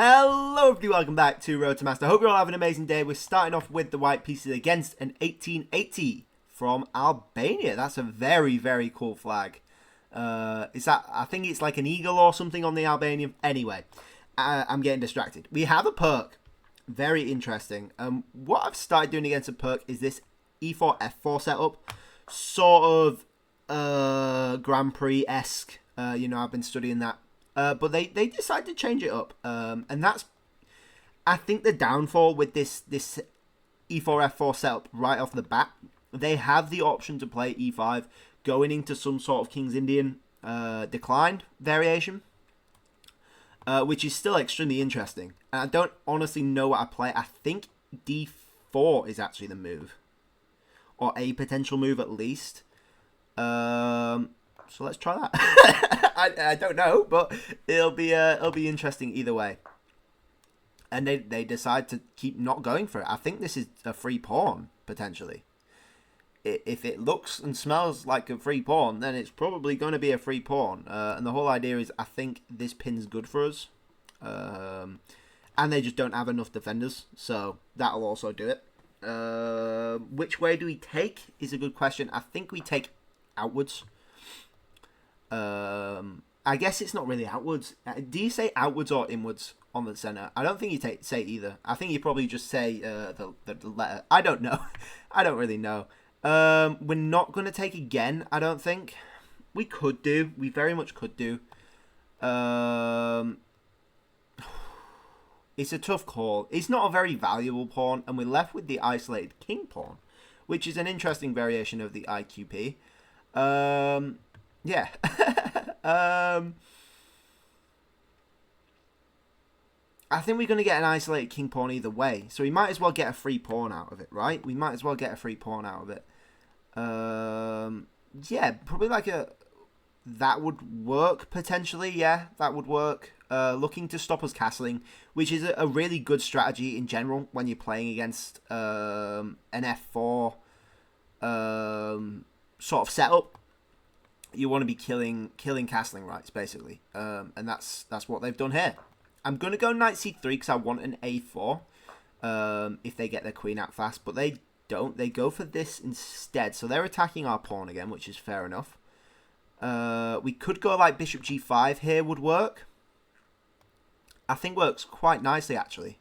Hello everybody, welcome back to Road to Master. Hope you're all having an amazing day. We're starting off with the white pieces against an 1880 from Albania. That's a very, very cool flag. Is that, I think it's like an eagle or something on the Albanian. Anyway, I'm getting distracted. We have a perk. Very interesting. What I've started doing against a perk is this E4 F4 setup. Sort of Grand Prix-esque. I've been studying that. But they decided to change it up. And that's, I think, the downfall with this E4 F4 setup right off the bat. They have the option to play E5 going into some sort of King's Indian declined variation, which is still extremely interesting. And I don't honestly know what I play. I think D4 is actually the move, or a potential move at least. So let's try that. I don't know, but it'll be interesting either way. And they decide to keep not going for it. I think this is a free pawn potentially. If it looks and smells like a free pawn, then it's probably going to be a free pawn. And the whole idea is, I think this pin's good for us. And they just don't have enough defenders, so that'll also do it. Which way do we take is a good question. I think we take outwards. I guess it's not really outwards. Do you say outwards or inwards on the center? I don't think you say either. I think you probably just say the letter. I don't know. I don't really know. We're not going to take again, I don't think. We could do. We very much could do. It's a tough call. It's not a very valuable pawn, and we're left with the isolated king pawn, which is an interesting variation of the IQP. Yeah. I think we're going to get an isolated king pawn either way. So we might as well get a free pawn out of it, right? We might as well get a free pawn out of it. Yeah, probably like that would work potentially. Yeah, that would work. Looking to stop us castling, which is a really good strategy in general when you're playing against an F4 sort of setup. You want to be killing castling rights, basically. And that's what they've done here. I'm going to go knight c3 because I want an a4 if they get their queen out fast. But they don't. They go for this instead. So they're attacking our pawn again, which is fair enough. We could go like bishop g5 here would work. I think works quite nicely, actually.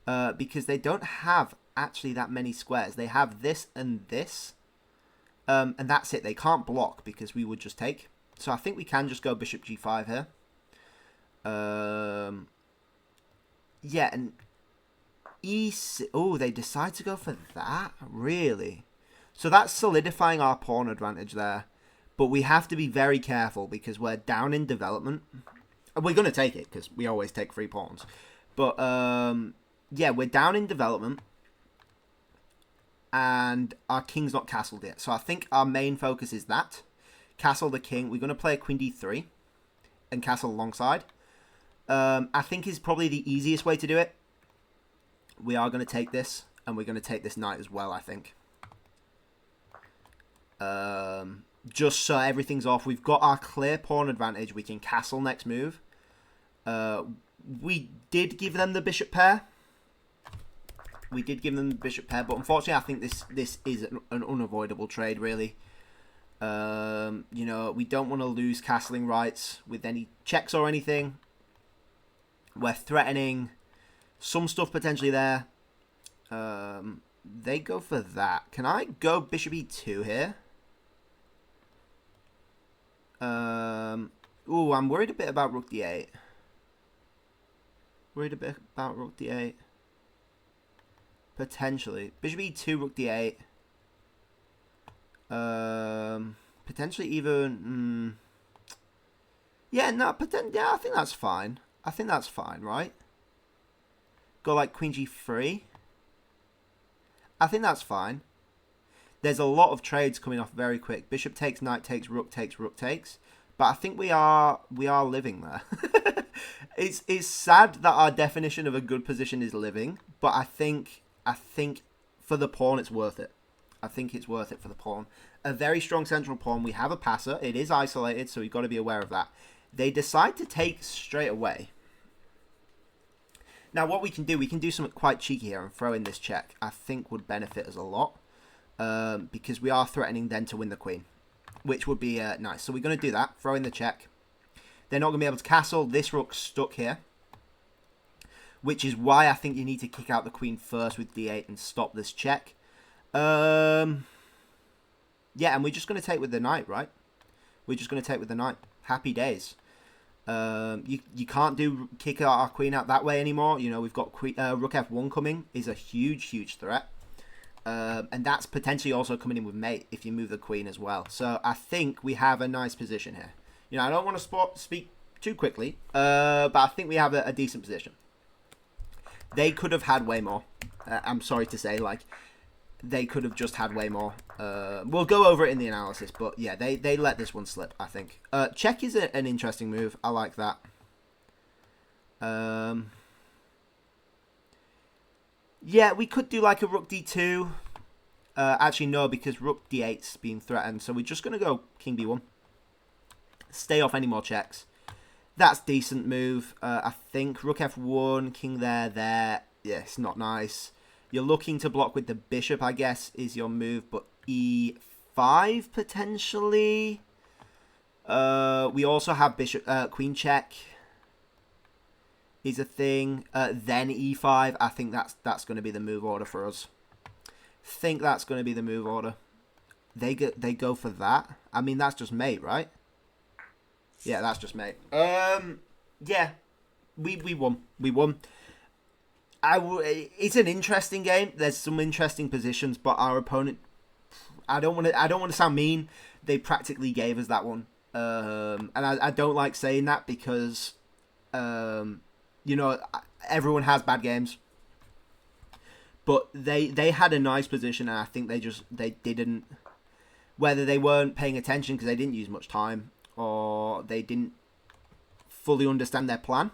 Because they don't have actually that many squares. They have this and this. And that's it. They can't block because we would just take. So I think we can just go bishop g5 here. Yeah, and e6. Oh, they decide to go for that? Really? So that's solidifying our pawn advantage there. But we have to be very careful because we're down in development. We're going to take it because we always take free pawns. But, yeah, we're down in development. And our king's not castled yet. So I think our main focus is that. Castle the king. We're going to play a queen d3 and castle alongside. I think is probably the easiest way to do it. We are going to take this. And we're going to take this knight as well, I think. Just so everything's off. We've got our clear pawn advantage. We can castle next move. We did give them the bishop pair. We did give them the bishop pair, but unfortunately, I think this is an unavoidable trade, really. We don't want to lose castling rights with any checks or anything. We're threatening some stuff potentially there. They go for that. Can I go bishop e2 here? Ooh, I'm worried a bit about rook d8. Worried a bit about rook d8. Potentially. Bishop e2, rook d8. Potentially even... Yeah, no, yeah, I think that's fine. I think that's fine, right? Go like queen g3. I think that's fine. There's a lot of trades coming off very quick. Bishop takes, knight takes, rook takes, rook takes. But I think we are living there. It's sad that our definition of a good position is living, but I think for the pawn it's worth it. I think it's worth it for the pawn. A very strong central pawn. We have a passer. It is isolated, so we've got to be aware of that. They decide to take straight away. Now, what we can do something quite cheeky here and throw in this check. I think would benefit us a lot. Because we are threatening then to win the queen, which would be nice. So we're going to do that, throw in the check. They're not going to be able to castle. This rook's stuck here, which is why I think you need to kick out the queen first with d8 and stop this check. Yeah, and we're just going to take with the knight, right? We're just going to take with the knight. Happy days. You can't kick our queen out that way anymore. You know, we've got rook f1 coming, is a huge threat. And that's potentially also coming in with mate if you move the queen as well. So I think we have a nice position here. You know, I don't want to speak too quickly, but I think we have a decent position. They could have had way more. I'm sorry to say, like, they could have just had way more. We'll go over it in the analysis, but yeah, they let this one slip, I think. Check is an interesting move. I like that. Yeah, we could do like a rook d2. Actually, no, because rook d8's being threatened. So we're just going to go king b1. Stay off any more checks. That's decent move. I think rook f1, king there. Yeah, it's not nice. You're looking to block with the bishop, I guess, is your move. But e5, potentially. We also have bishop, queen check. Is a thing. Then e5. I think that's going to be the move order for us. Think that's going to be the move order. They go for that. I mean, that's just mate, right? Yeah, that's just mate. Yeah, we won. We won. It's an interesting game. There's some interesting positions, but our opponent. I don't want to sound mean. They practically gave us that one. And I don't like saying that because. You know, everyone has bad games, but they had a nice position, and I think they didn't, whether they weren't paying attention because they didn't use much time, or they didn't fully understand their plan,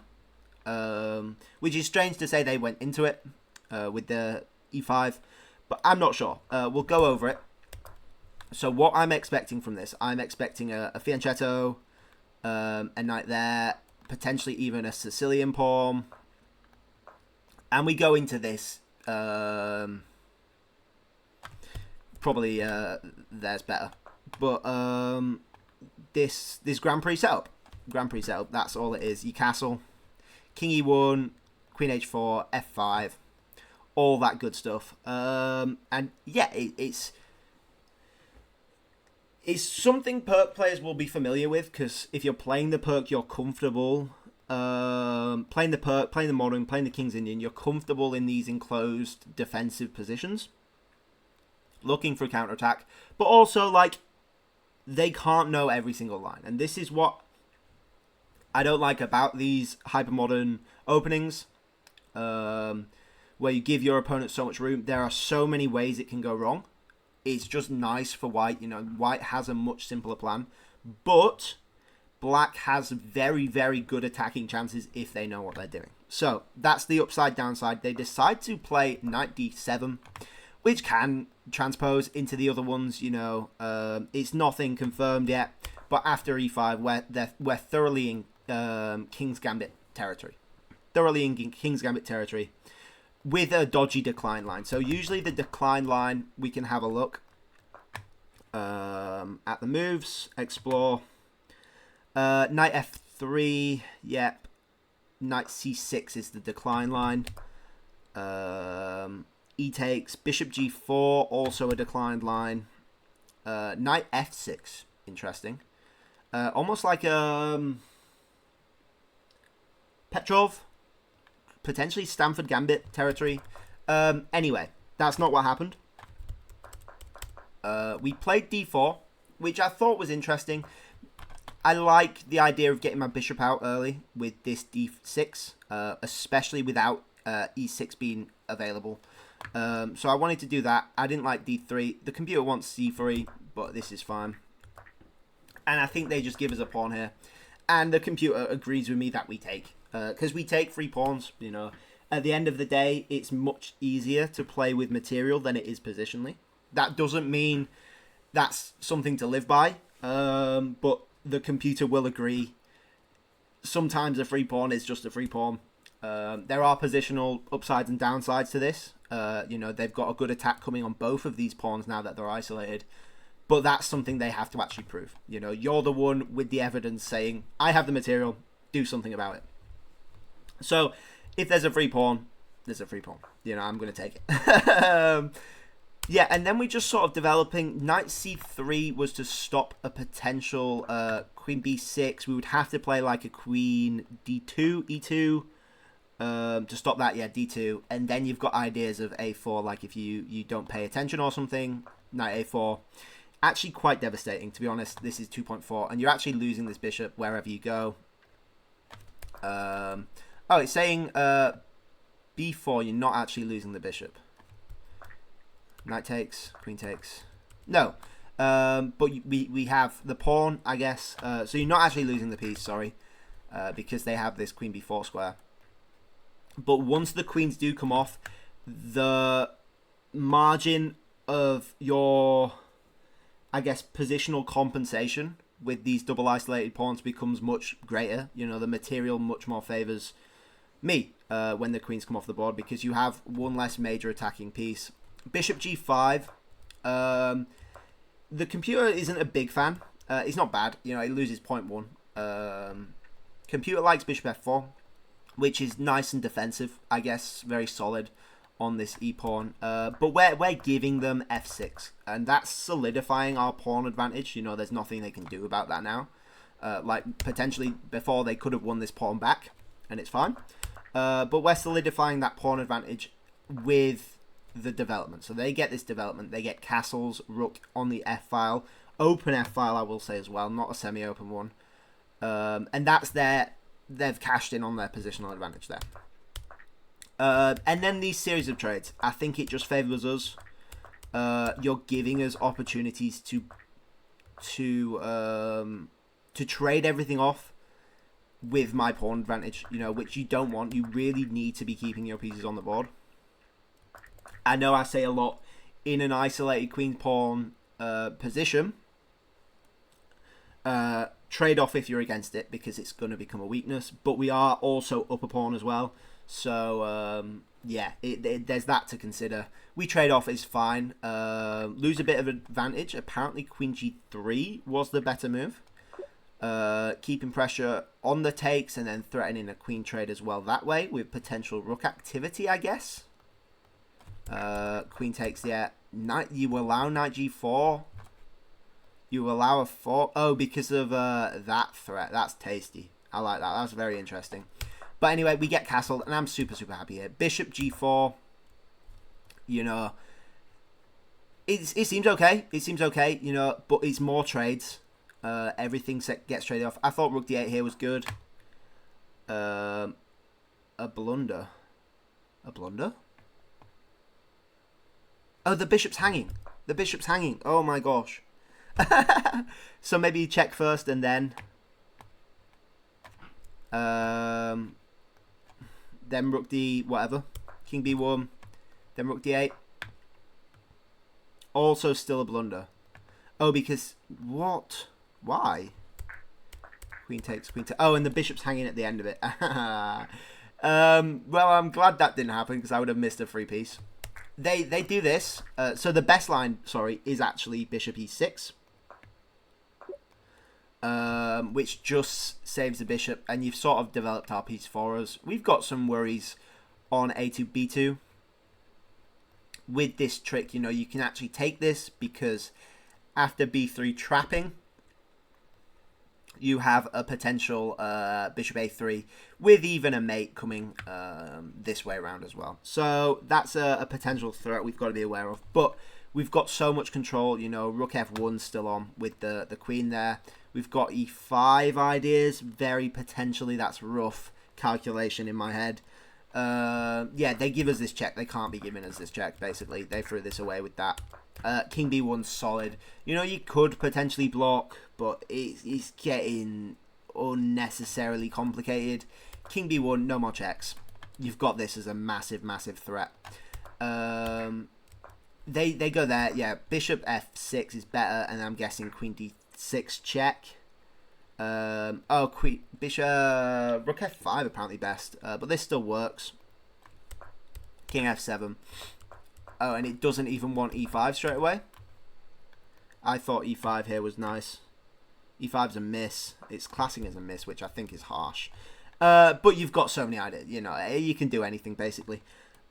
which is strange to say they went into it with the e5, but I'm not sure. We'll go over it. So what I'm expecting from this, I'm expecting a fianchetto, a knight there, potentially even a Sicilian pawn, and we go into this probably there's better, but this Grand Prix setup, that's all it is. You castle, king e1, queen h4, f5, all that good stuff, and yeah, it's something perk players will be familiar with, because if you're playing the perk, you're comfortable. Playing the perk, playing the modern, playing the King's Indian, you're comfortable in these enclosed defensive positions. Looking for counterattack. But also, like, they can't know every single line. And this is what I don't like about these hypermodern openings. Where you give your opponent so much room. There are so many ways it can go wrong. It's just nice for white. You know, white has a much simpler plan. But black has very, very good attacking chances if they know what they're doing. So that's the upside downside. They decide to play knight d7, which can transpose into the other ones. You know, it's nothing confirmed yet. But after e5, we're thoroughly in King's Gambit territory. With a dodgy decline line. So usually the decline line, we can have a look at the moves, explore. Knight f3, yep. Knight c6 is the decline line. E takes, bishop g4, also a declined line. Knight f6, interesting. Almost like Petrov. Potentially Stanford Gambit territory. Anyway, that's not what happened. We played d4, which I thought was interesting. I like the idea of getting my bishop out early with this d6, especially without e6 being available. So I wanted to do that. I didn't like d3. The computer wants c3, but this is fine. And I think they just give us a pawn here. And the computer agrees with me that we take. Because we take 3 pawns, you know. At the end of the day, it's much easier to play with material than it is positionally. That doesn't mean that's something to live by. But the computer will agree. Sometimes a free pawn is just a free pawn. There are positional upsides and downsides to this. You know, they've got a good attack coming on both of these pawns now that they're isolated. But that's something they have to actually prove. You know, you're the one with the evidence saying, I have the material, do something about it. So, if there's a free pawn, there's a free pawn. You know, I'm going to take it. Yeah, and then we just sort of developing. Knight c3 was to stop a potential queen b6. We would have to play like a queen d2, e2 to stop that. Yeah, d2. And then you've got ideas of a4, like if you don't pay attention or something. Knight a4. Actually quite devastating, to be honest. This is 2.4, and you're actually losing this bishop wherever you go. Oh, it's saying b4, you're not actually losing the bishop. Knight takes, queen takes. No, but we have the pawn, I guess. So you're not actually losing the piece, sorry, because they have this queen b4 square. But once the queens do come off, the margin of your, I guess, positional compensation with these double isolated pawns becomes much greater. You know, the material much more favors me when the queens come off the board, because you have one less major attacking piece. Bishop g5. The computer isn't a big fan. It's not bad. You know, it loses 0.1. Computer likes bishop f4, which is nice and defensive, I guess. Very solid on this e-pawn. But we're giving them f6. And that's solidifying our pawn advantage. You know, there's nothing they can do about that now. Like, potentially, before they could have won this pawn back. And it's fine. But we're solidifying that pawn advantage with the development. So they get this development. They get castles, rook on the f-file. Open f-file, I will say as well. Not a semi-open one. And that's they've cashed in on their positional advantage there. And then these series of trades. I think it just favors us. You're giving us opportunities to trade everything off with my pawn advantage, you know, which you don't want. You really need to be keeping your pieces on the board. I know I say a lot in an isolated queen pawn position. Trade off if you're against it, because it's going to become a weakness. But we are also up a pawn as well. So, yeah, there's that to consider. We trade off is fine. Lose a bit of advantage. Apparently, queen g3 was the better move. Keeping pressure on the takes and then threatening a queen trade as well that way with potential rook activity, I guess. Queen takes, yeah. Knight, you allow knight g4. You allow a 4. Oh, because of that threat. That's tasty. I like that. That's very interesting. But anyway, we get castled, and I'm super, super happy here. Bishop g4. You know, it seems okay. It seems okay, you know, but it's more trades. Everything gets traded off. I thought rook d8 here was good. A blunder. A blunder? Oh, the bishop's hanging. The bishop's hanging. Oh my gosh. So maybe check first and then rook d whatever. King b1. Then rook d8. Also still a blunder. Oh, because what? Why? Queen takes, queen takes. Oh, and the bishop's hanging at the end of it. Well, I'm glad that didn't happen, because I would have missed a free piece. They do this. So the best line, sorry, is actually bishop e6. Which just saves the bishop, and you've sort of developed our piece for us. We've got some worries on a2, b2. With this trick, you know, you can actually take this, because after b3 trapping, you have a potential bishop a3 with even a mate coming this way around as well. So that's a potential threat we've got to be aware of. But we've got so much control, you know, rook f1 still on with the queen there. We've got e5 ideas, very potentially. That's rough calculation in my head. Yeah, they give us this check. They can't be giving us this check, basically. They threw this away with that. King b1's solid. You know, you could potentially block, but it's getting unnecessarily complicated. King b1, no more checks. You've got this as a massive, massive threat. They go there. Yeah, bishop f6 is better, and I'm guessing queen d6 check. Queen, Bishop, Rook F5 apparently best, but this still works. King F7. Oh, and it doesn't even want E5 straight away. I thought E5 here was nice. E5's a miss. It's classing as a miss, which I think is harsh. But you've got so many ideas. You know, you can do anything basically.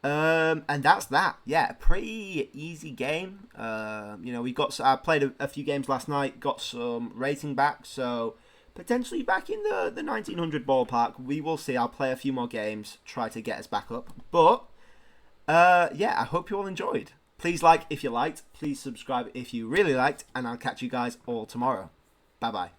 And that's that. Yeah, a pretty easy game. You know, I played a few games last night. Got some rating back, so potentially back in the 1900 ballpark. We will see. I'll play a few more games, try to get us back up. But yeah, I hope you all enjoyed. Please like if you liked. Please subscribe if you really liked. And I'll catch you guys all tomorrow. Bye-bye.